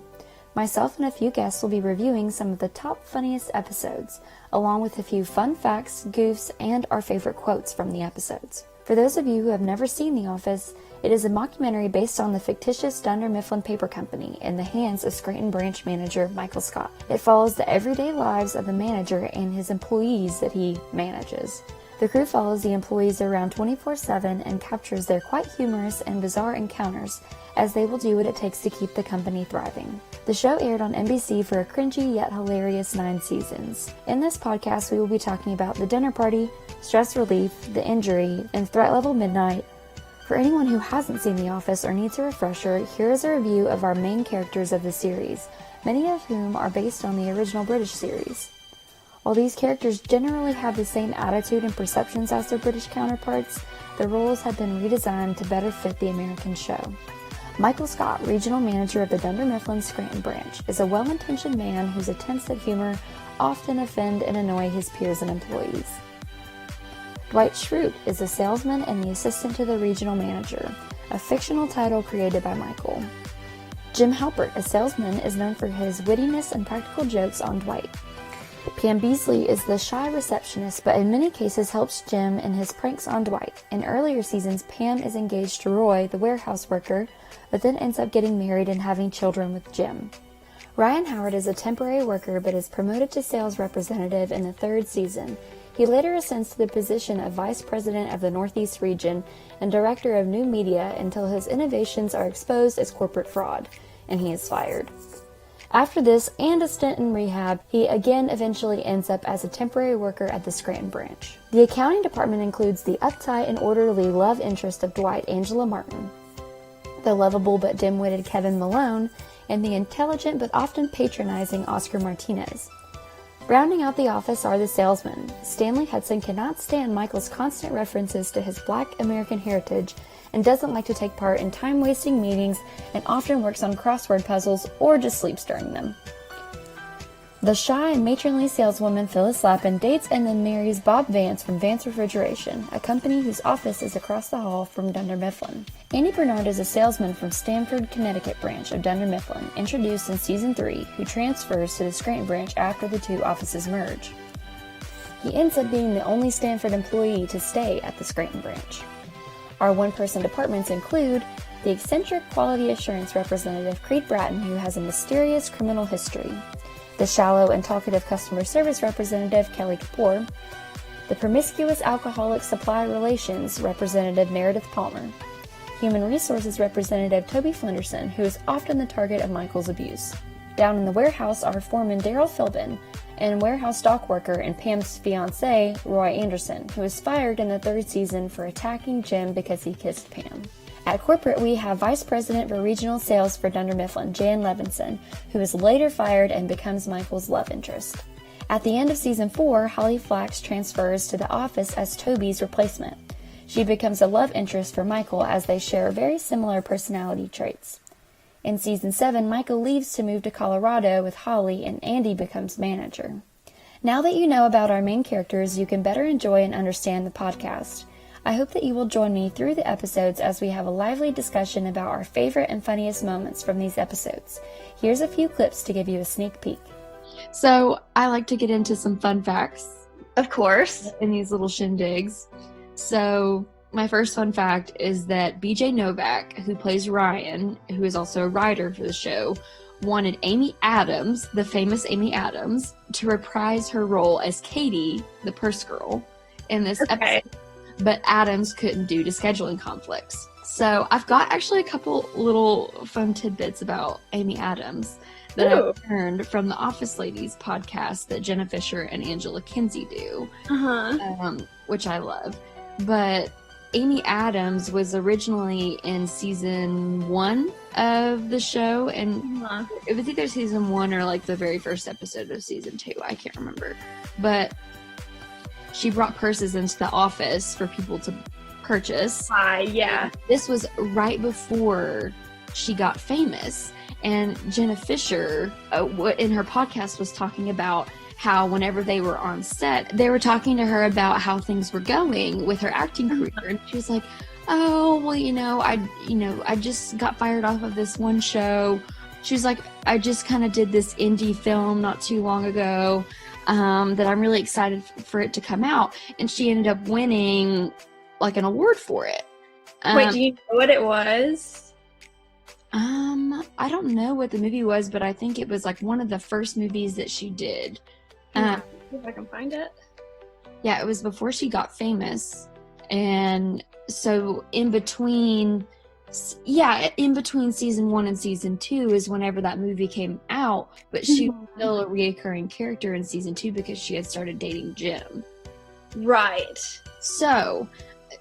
Myself and a few guests will be reviewing some of the top funniest episodes, along with a few fun facts, goofs, and our favorite quotes from the episodes. For those of you who have never seen The Office, it is a mockumentary based on the fictitious Dunder Mifflin Paper Company in the hands of Scranton branch manager Michael Scott. It follows the everyday lives of the manager and his employees that he manages. The crew follows the employees around 24/7 and captures their quite humorous and bizarre encounters, as they will do what it takes to keep the company thriving. The show aired on NBC for a cringy yet hilarious 9 seasons. In this podcast, we will be talking about the dinner party, stress relief, the injury, and threat level midnight. For anyone who hasn't seen The Office or needs a refresher, here is a review of our main characters of the series, many of whom are based on the original British series. While these characters generally have the same attitude and perceptions as their British counterparts, the roles have been redesigned to better fit the American show. Michael Scott, regional manager of the Dunder Mifflin Scranton branch, is a well-intentioned man whose attempts at humor often offend and annoy his peers and employees. Dwight Schrute is a salesman and the assistant to the regional manager, a fictional title created by Michael. Jim Halpert, a salesman, is known for his wittiness and practical jokes on Dwight. Pam Beasley is the shy receptionist, but in many cases helps Jim in his pranks on Dwight. In earlier seasons, Pam is engaged to Roy, the warehouse worker, but then ends up getting married and having children with Jim. Ryan Howard is a temporary worker, but is promoted to sales representative in the 3rd season. He later ascends to the position of vice president of the Northeast region and director of new media until his innovations are exposed as corporate fraud, and he is fired. After this and a stint in rehab, he again eventually ends up as a temporary worker at the Scranton branch. The accounting department includes the uptight and orderly love interest of Dwight, Angela Martin, the lovable but dim-witted Kevin Malone, and the intelligent but often patronizing Oscar Martinez. Rounding out the office are the salesmen. Stanley Hudson cannot stand Michael's constant references to his Black American heritage and doesn't like to take part in time-wasting meetings and often works on crossword puzzles or just sleeps during them. The shy and matronly saleswoman Phyllis Lappin dates and then marries Bob Vance from Vance Refrigeration, a company whose office is across the hall from Dunder Mifflin. Andy Bernard is a salesman from Stamford, Connecticut branch of Dunder Mifflin, introduced in Season 3, who transfers to the Scranton branch after the 2 offices merge. He ends up being the only Stamford employee to stay at the Scranton branch. Our one-person departments include the eccentric quality assurance representative Creed Bratton, who has a mysterious criminal history, the shallow and talkative customer service representative Kelly Kapoor, the promiscuous alcoholic supply relations representative Meredith Palmer, human resources representative Toby Flenderson, who is often the target of Michael's abuse. Down in the warehouse are foreman Daryl Philbin and warehouse dock worker and Pam's fiancé, Roy Anderson, who was fired in the 3rd season for attacking Jim because he kissed Pam. At corporate, we have Vice President for Regional Sales for Dunder Mifflin, Jan Levinson, who is later fired and becomes Michael's love interest. At the end of Season 4, Holly Flax transfers to the office as Toby's replacement. She becomes a love interest for Michael as they share very similar personality traits. In Season 7, Michael leaves to move to Colorado with Holly, and Andy becomes manager. Now that you know about our main characters, you can better enjoy and understand the podcast. I hope that you will join me through the episodes as we have a lively discussion about our favorite and funniest moments from these episodes. Here's a few clips to give you a sneak peek. So, I like to get into some fun facts. Of course. In these little shindigs. So, my first fun fact is that BJ Novak, who plays Ryan, who is also a writer for the show, wanted Amy Adams, the famous Amy Adams, to reprise her role as Katie, the purse girl, in this episode. But Adams couldn't due to scheduling conflicts. So I've got actually a couple little fun tidbits about Amy Adams that I've learned from the Office Ladies podcast that Jenna Fisher and Angela Kinsey do, which I love. But Amy Adams was originally in season 1 of the show, and it was either season 1 or like the very first episode of season 2. I can't remember. But she brought purses into the office for people to purchase. Yeah. And this was right before she got famous. And Jenna Fisher, in her podcast, was talking about how whenever they were on set, they were talking to her about how things were going with her acting career. And she was like, oh, well, I just got fired off of this one show. She was like, I just kind of did this indie film not too long ago that I'm really excited for it to come out. And she ended up winning like an award for it. Wait, do you know what it was? I don't know what the movie was, but I think it was like one of the first movies that she did. See if I can find it. Yeah, it was before she got famous. And so in between season 1 and season 2 is whenever that movie came out, but she was still a reoccurring character in season 2 because she had started dating Jim. Right. So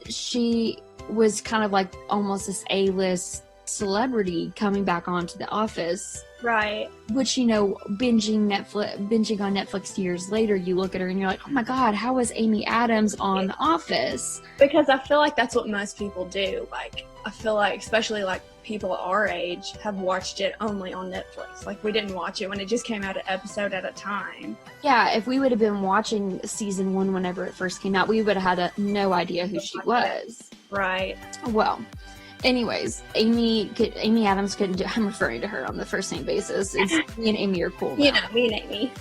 she was kind of like almost this A-list celebrity coming back onto The Office. Right. Which, binging on Netflix years later, you look at her and you're like, oh my God, how was Amy Adams on The Office? Because I feel like that's what most people do. Like, I feel like, especially like people our age, have watched it only on Netflix. Like, we didn't watch it when it just came out an episode at a time. Yeah, if we would have been watching season 1 whenever it first came out, we would have had no idea who she was. Right. Well, anyways, Amy Adams couldn't do. I'm referring to her on the first name basis. Me and Amy are cool now. Me and Amy.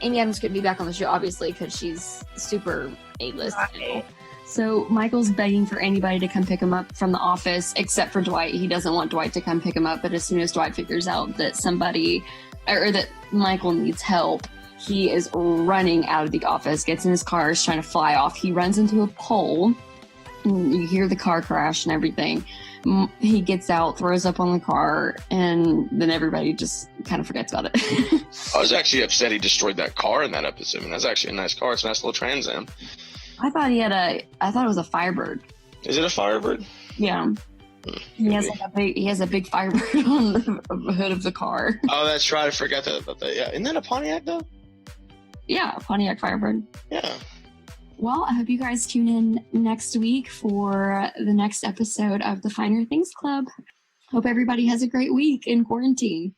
Amy Adams couldn't be back on the show, obviously, because she's super A-list. Right. So Michael's begging for anybody to come pick him up from the office, except for Dwight. He doesn't want Dwight to come pick him up, but as soon as Dwight figures out that that Michael needs help, he is running out of the office, gets in his car, is trying to fly off. He runs into a pole. You hear the car crash and everything. He gets out, throws up on the car, and then everybody just kind of forgets about it. I was actually upset he destroyed that car in that episode. I mean, that's actually a nice car. It's a nice little Trans Am. I thought it was a Firebird. Is it a Firebird? Yeah. He has a big Firebird on the hood of the car. Oh, that's right. I forgot about that. Yeah. Isn't that a Pontiac, though? Yeah, Pontiac Firebird. Yeah. Well, I hope you guys tune in next week for the next episode of the Finer Things Club. Hope everybody has a great week in quarantine.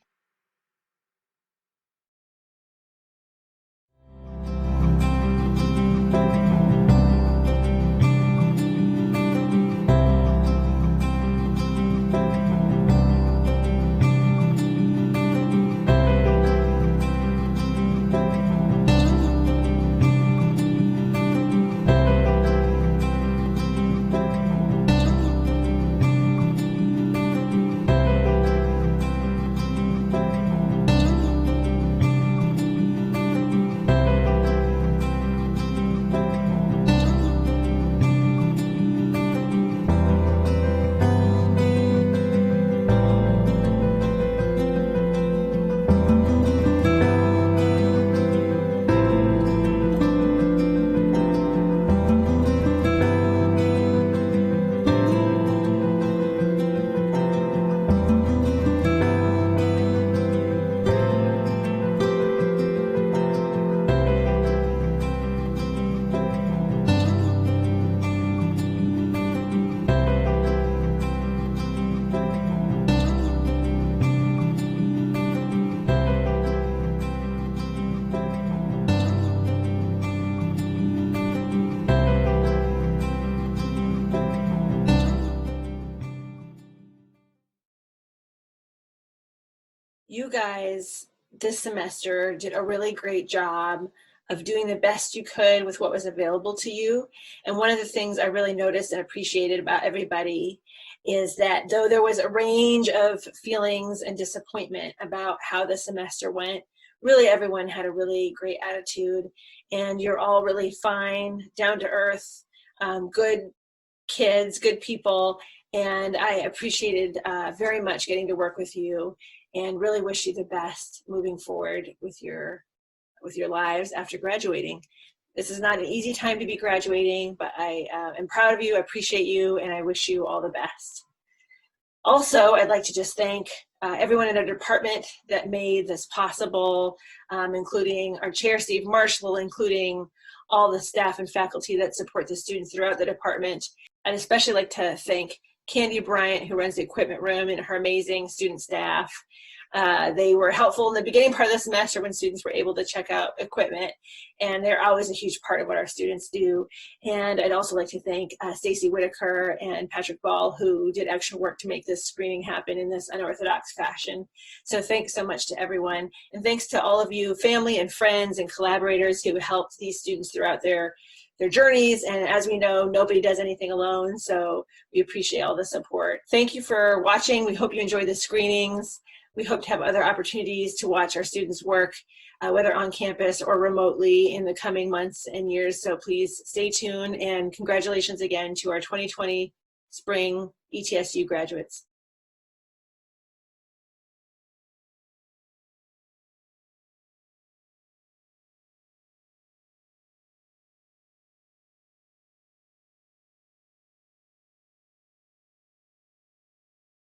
You guys this semester did a really great job of doing the best you could with what was available to you. And one of the things I really noticed and appreciated about everybody is that though there was a range of feelings and disappointment about how the semester went, really everyone had a really great attitude, and you're all really fine, down to earth, good kids, good people. And I appreciated very much getting to work with you, and really wish you the best moving forward with your lives after graduating. This is not an easy time to be graduating, but I am proud of you, I appreciate you, and I wish you all the best. Also, I'd like to just thank everyone in our department that made this possible, including our chair, Steve Marshall, including all the staff and faculty that support the students throughout the department. I'd especially like to thank Candy Bryant, who runs the equipment room, and her amazing student staff. They were helpful in the beginning part of the semester when students were able to check out equipment, and they're always a huge part of what our students do. And I'd also like to thank Stacy Whitaker and Patrick Ball, who did extra work to make this screening happen in this unorthodox fashion. So thanks so much to everyone. And thanks to all of you, family and friends and collaborators who helped these students throughout their journeys. And as we know, nobody does anything alone, so we appreciate all the support. Thank you for watching. We hope you enjoy the screenings. We hope to have other opportunities to watch our students work, whether on campus or remotely in the coming months and years. So please stay tuned, and congratulations again to our 2020 spring ETSU graduates.